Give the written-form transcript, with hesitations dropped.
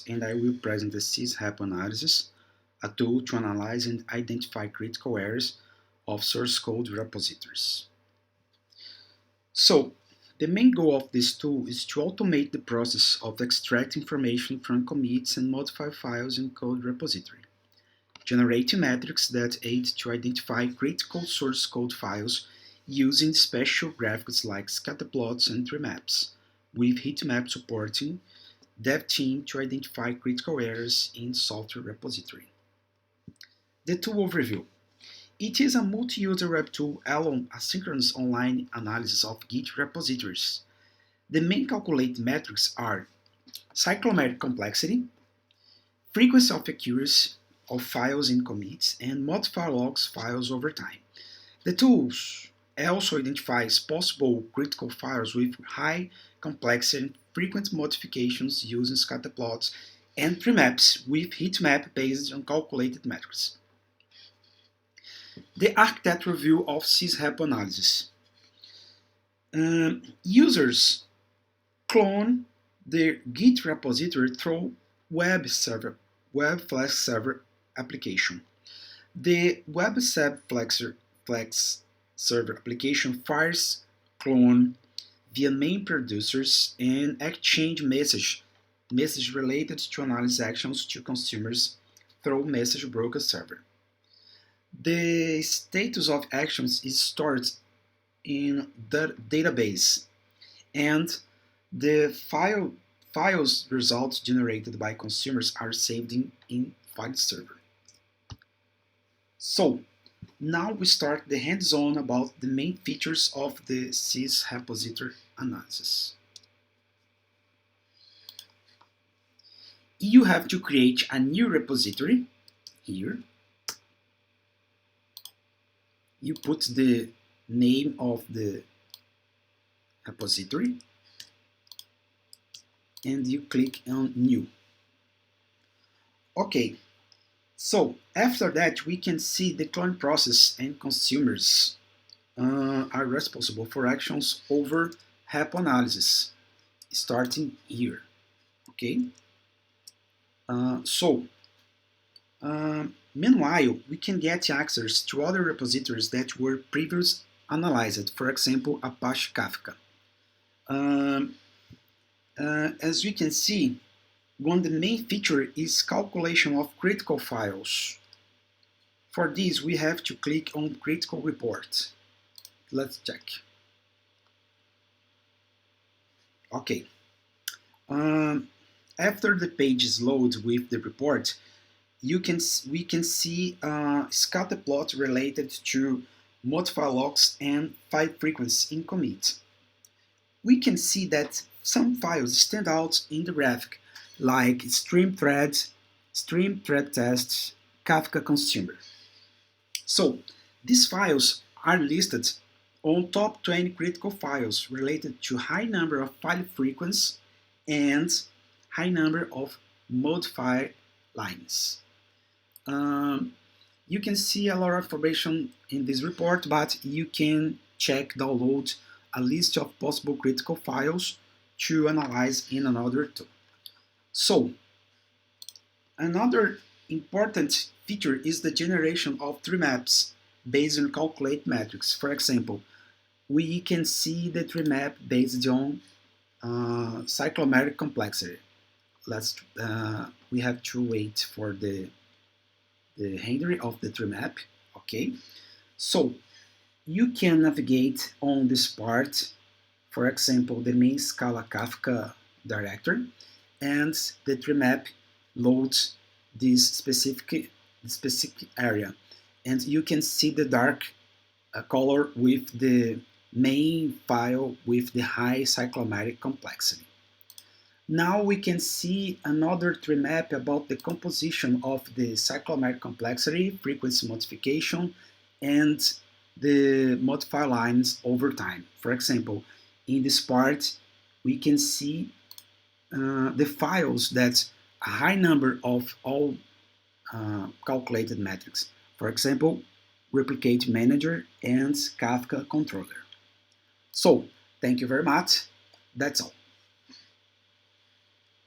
and I will present the SysRepoAnalysis, a tool to analyze and identify critical areas of source code repositories. So, the main goal of this tool is to automate the process of extracting information from commits and modify files in code repository, generating metrics that aid to identify critical source code files using special graphics like scatterplots and tree maps, with heatmap supporting dev team to identify critical errors in software repository. The tool overview. It is a multi-user web tool allowing asynchronous online analysis of Git repositories. The main calculated metrics are cyclomatic complexity, frequency of accuracy of files in commits, and modify logs files over time. The tools also identifies possible critical files with high complexity and frequent modifications using scatterplots and tree maps with heatmap based on calculated metrics. The architecture view of SysRepoAnalysis. Users clone their Git repository through web flex server application. The web flex server application fires clone via main producers and exchange message related to analysis actions to consumers through message broker server. The status of actions is stored in the database, and the files results generated by consumers are saved in file server. So, now we start the hands-on about the main features of the SysRepoAnalysis. You have to create a new repository here. You put the name of the repository and you click on New. Okay, so after that we can see the clone process and consumers are responsible for actions over repoanalysis, starting here. Okay, meanwhile, we can get access to other repositories that were previously analyzed, for example, Apache Kafka. As we can see, one of the main features is calculation of critical files. For this, we have to click on Critical Report. Let's check. Okay. After the page is loaded with the report, we can see scatter plot related to modify logs and file frequency in commit. We can see that some files stand out in the graphic, like stream thread test, Kafka consumer. So these files are listed on top 20 critical files related to high number of file frequency and high number of modify lines. You can see a lot of information in this report, but you can download a list of possible critical files to analyze in another tool. So, another important feature is the generation of tree maps based on calculate metrics. For example, we can see the tree map based on cyclomatic complexity. We have to wait for the rendering of the tree map. Okay, so you can navigate on this part, for example, the main Scala Kafka directory, and the tree map loads this specific area, and you can see the dark color with the main file with the high cyclomatic complexity. Now we can see another tree map about the composition of the cyclomatic complexity, frequency modification, and the modify lines over time. For example, in this part, we can see the files that a high number of all calculated metrics. For example, replicate manager and Kafka controller. So, thank you very much. That's all.